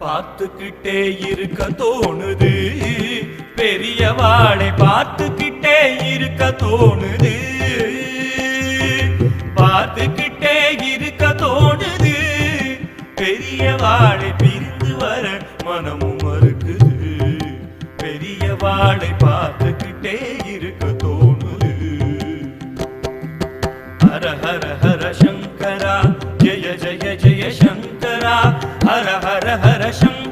பார்த்துக்கிட்டே இருக்க தோணுது, பெரியவாளை பார்த்துக்கிட்டே இருக்க தோணுது, பார்த்துக்கிட்டே இருக்க தோணுது, பெரியவாளை பிரிந்து வர மனமும் மறுக்குது, பெரியவாளை பார்த்துக்கிட்டே இருக்க தோணுது. ஹர ஹர ஹர சங்கரா, ஜய ஜய ஜய சங்கரா, ஹர ஹர ஹர சங்கரா.